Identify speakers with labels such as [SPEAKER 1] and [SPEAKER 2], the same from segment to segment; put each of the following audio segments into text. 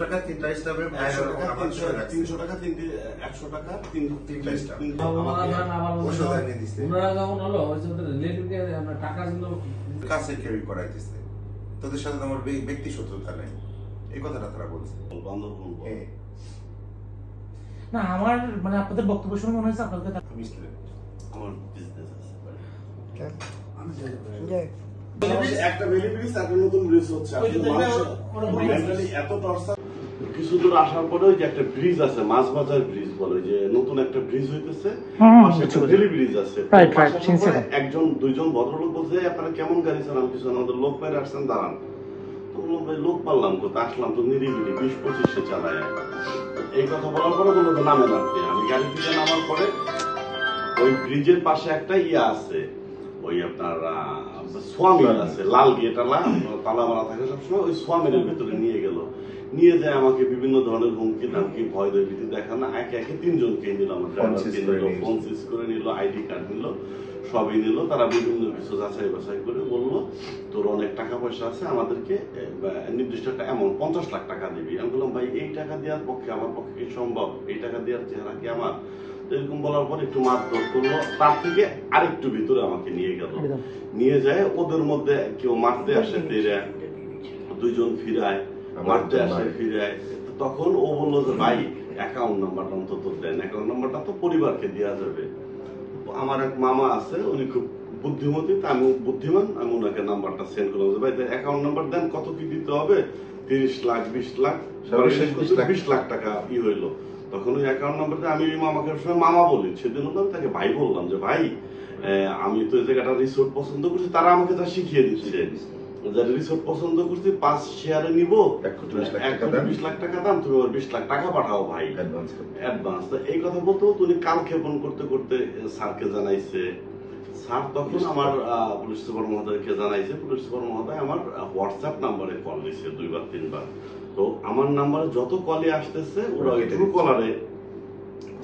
[SPEAKER 1] টাকা তিনটা স্টাফে
[SPEAKER 2] 300 টাকা 100 টাকা তিনটা স্টাফ
[SPEAKER 3] ওনারা যখন হলো রিলেটিভকে আমরা টাকার জন্য
[SPEAKER 1] কাছে কেউই করাইতেছে, তোদের সাথে আমার ব্যক্তি শত্রুতা নেই, এই কথাটা তারা বলছে।
[SPEAKER 4] না আমার মানে আপনাদের বক্তব্য শুনে মনে হয়েছে আপনাদের
[SPEAKER 2] আমার বিজনেস আছে
[SPEAKER 5] একটা ভেলিবিলিস একটা নতুন ব্রিজ হচ্ছে এত টর্চার কিছু দূর আসার পরে ওই যে একটা ব্রিজ আছে মাছবাজার ব্রিজ বলে যে নতুন একটা ব্রিজ হইতেছে, ব্রিজ আছে। একজন দুইজন ভদ্রলোক বলছে আপনারা কেমন গাড়ি চালান, কিছু আমাদের লোক পাইরে আসছেন দাঁড়ান। তো ভাই লোক পারলাম কোথায়, আসলাম তো নিরিবিলি 20-25 চালায়। এই কথা বলার পরে বললো তো নামে নামতে, আমি গাড়ি থেকে নামার পরে ওই ব্রিজের পাশে একটা ইয়া আছে, ওই আপনার সোয়ামিল আছে, লাল গেট তালা মারা থাকে সবসময়, ওই সোয়ামিলের ভিতরে নিয়ে গেল। নিয়ে যায় আমাকে বিভিন্ন ধরনের হুমকি ধামকি ভয় ভীতি দেখানো, একে একে 3 জনকে নিল, আমার ড্রাইভারকে নিল, ফোন সিজ করে নিল, আইডি কার্ড নিল, সবই নিল। তারা বিভিন্ন কিছু যাচাই বাছাই করে বললো তোর অনেক টাকা পয়সা আছে, আমাদেরকে নির্দিষ্ট একটা এমন 50 লাখ টাকা দিবি। আমি বললাম ভাই এই টাকা দেওয়ার পক্ষে আমার পক্ষে সম্ভব, এই টাকা দেওয়ার চেহারা কি আমার? এরকম বলার পর একটু মারধর করলো, তার থেকে আরেকটু ভিতরে আমাকে নিয়ে গেল। নিয়ে যায় ওদের মধ্যে কেউ মারতে আসে, দুইজন ফিরায়, মারতে আসে ফিরায়। তখন ও বললো যে ভাই অ্যাকাউন্ট নাম্বারটা অন্তত দেন, অ্যাকাউন্ট নাম্বারটা তো পরিবারকে দেওয়া যাবে। আমার এক মামা আছে, উনি খুব বুদ্ধিমতী, আমি বুদ্ধিমান, আমি ওনাকে নাম্বারটা সেন্ড করলাম যে ভাই অ্যাকাউন্ট নাম্বার দেন, কত কি দিতে হবে, 30 লাখ 20 লাখ 20 লাখ টাকা ই হইলো। তখন ওই অ্যাকাউন্ট নাম্বারটা আমি মামাকে সময় মামা বলি, সেদিন আমি তাকে ভাই বললাম যে ভাই আমি তো এই জায়গাটা রিসোর্ট পছন্দ করছি, তারা আমাকে তা শিখিয়ে দিচ্ছে যারা রিসোর্ট পছন্দ করছি 5 শেয়ারে নিব 1 লাখ টাকা দাম, তুমি 20 লাখ টাকা পাঠাও ভাই অ্যাডভান্স। এই কথা বলতে উনি কালক্ষেপণ করতে করতে স্যারকে জানাইছে। স্যার তখন আমার পুলিশ সুপার মহোদয়কে জানাইছে, পুলিশ সুপার মহোদয় আমার হোয়াটসঅ্যাপ নাম্বারে কল দিচ্ছে 2-3 বার। তো আমার নাম্বারে যত কলে আসতেছে ওরা ট্রু কলারে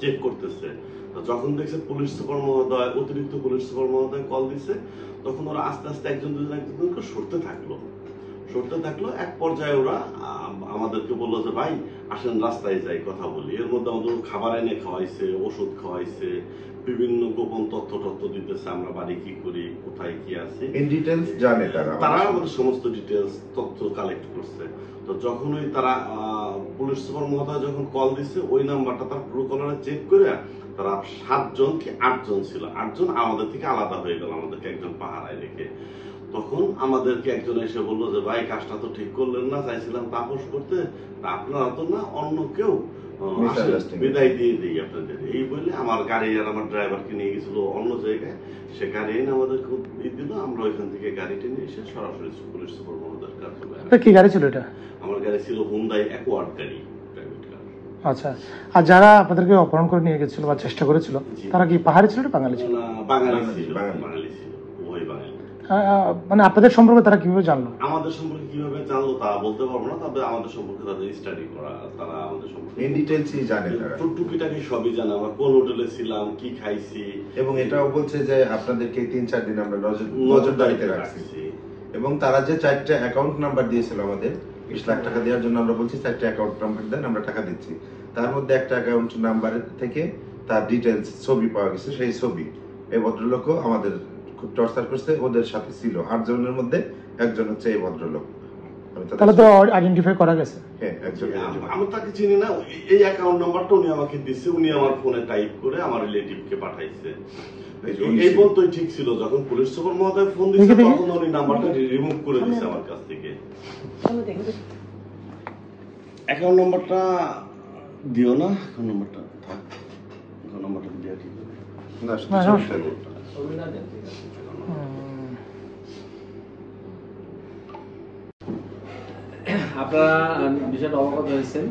[SPEAKER 5] চেক করতেছে। যখন দেখছে পুলিশ সুপার মহোদয়, অতিরিক্ত পুলিশ সুপার মহোদয় কল দিছে, তখন ওরা আস্তে আস্তে একজন সরতে থাকলো। এক পর্যায়ে ওরা আমাদেরকে বললো যে ভাই আসেন রাস্তায় যাই কথা বলি। এর মধ্যে আমাদের খাবার এনে খাওয়াইছে, ওষুধ খাওয়াইছে, বিভিন্ন গোপন তথ্য দিতেছে, আমরা বাড়ি কি করি, কোথায় কি আছে
[SPEAKER 1] জানে,
[SPEAKER 5] তারা আমাদের সমস্ত ডিটেলস তথ্য কালেক্ট করছে। তো যখন ওই তারা পুলিশ সুপার মহোদয় যখন কল দিছে, ওই নাম্বারটা তার ট্রু কলারে চেক করে তারা 7 জন কি 8 জন ছিল, 8 জন আমাদের থেকে আলাদা হয়ে গেল, আমাদেরকে একজন পাহারায় রেখে। তখন আমাদেরকে একজন এসে বললো যে ভাই কাজটা তো ঠিক করলেন না, চাইছিলাম তাপস করতে, আপনারা তো না অন্য কেউ, বিদায় দিয়ে দিই আপনাদের। এই বলে আমার গাড়ি আর আমার ড্রাইভারকে নিয়ে গেছিল অন্য জায়গায়, সে গাড়ি এনে আমাদেরকে দিল। আমরা ওইখান থেকে গাড়িটা নিয়ে এসে সরাসরি পুলিশ সুপার মহোদয়ের কার্যালয়ে।
[SPEAKER 4] কি গাড়ি ছিল এটা?
[SPEAKER 5] আমার গাড়ি ছিল হুন্ডাই অ্যাকোয়ার্ড গাড়ি।
[SPEAKER 4] আচ্ছা, আর যারা আপনাদেরকে অপহরণ করে নিয়ে গেছিল বা চেষ্টা করেছিল তারা কি পাহাড়ি ছিল না বাঙালি ছিল?
[SPEAKER 5] বাঙালি ছিল, উভয় বাঙালি।
[SPEAKER 4] মানে আপনাদের সম্পর্কে তারা কিভাবে জানলো?
[SPEAKER 5] আমাদের সম্পর্কে কিভাবে জানলো তা বলতে পারবো না, তবে আমাদের সম্পর্কে তাদের স্টাডি করা, তারা আমাদের সম্পর্কে
[SPEAKER 1] ইন ডিটেইলসই জানে,
[SPEAKER 5] টুকিটাকি সবই জানে, আমরা কোন হোটেলে ছিলাম, কি খাইছি।
[SPEAKER 1] এবং এটাও বলছে যে আপনাদেরকে 3-4 দিন আমরা নজরদারিতে রাখছি। এবং তারা যে 4টা অ্যাকাউন্ট নাম্বার দিয়েছিল আমাদের 20 লাখ টাকা দেওয়ার জন্য, আমরা বলছি 4টা অ্যাকাউন্ট নাম্বার দেন, আমরা টাকা দিচ্ছি। তার মধ্যে একটা অ্যাকাউন্ট নাম্বারের থেকে তার ডিটেইলস ছবি পাওয়া গেছে, সেই ছবি এই ভদ্রলোকও আমাদের খুব টর্চার করছে, ওদের সাথে ছিল 8 জনের মধ্যে একজন হচ্ছে এই ভদ্রলোক।
[SPEAKER 4] তাহলে তো আইডেন্টিফাই করা গেছে।
[SPEAKER 1] হ্যাঁ, একজন।
[SPEAKER 5] আমি তাকে চিনি না, এই অ্যাকাউন্ট নাম্বারটা উনি আমাকে দিচ্ছে, উনি আমার ফোনে টাইপ করে আমার রিলেটিভকে পাঠাইছে। এই বলতোই ঠিক ছিল, যখন পুলিশ সুপার মহোদয় ফোন দিচ্ছে তখন উনি নাম্বারটা রিমুভ করে দিচ্ছে আমার কাছ থেকে। অ্যাকাউন্ট নাম্বারটা দিও না, অ্যাকাউন্ট নাম্বারটা থাক, অ্যাকাউন্ট নাম্বারটা দেওয়া ঠিক হবে না।
[SPEAKER 3] আপনারা বিষয়টা অবগত হয়েছেন।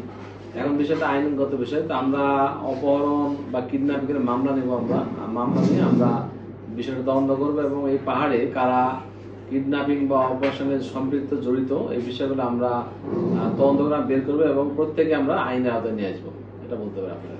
[SPEAKER 3] এখন বিষয়টা আইনগত বিষয়, তো আমরা অপহরণ বা কিডন্যাপিং এর মামলা নেব, মামলা নিয়ে আমরা বিষয়টা তদন্ত করবো এবং এই পাহাড়ে কারা কিডন্যাপিং বা অপারেশনে সম্পৃক্ত জড়িত এই বিষয়গুলো আমরা তদন্ত করে বের করবো এবং প্রত্যেকে আমরা আইনের আওতায় নিয়ে আসবো, এটা বলতে পারি আপনারা।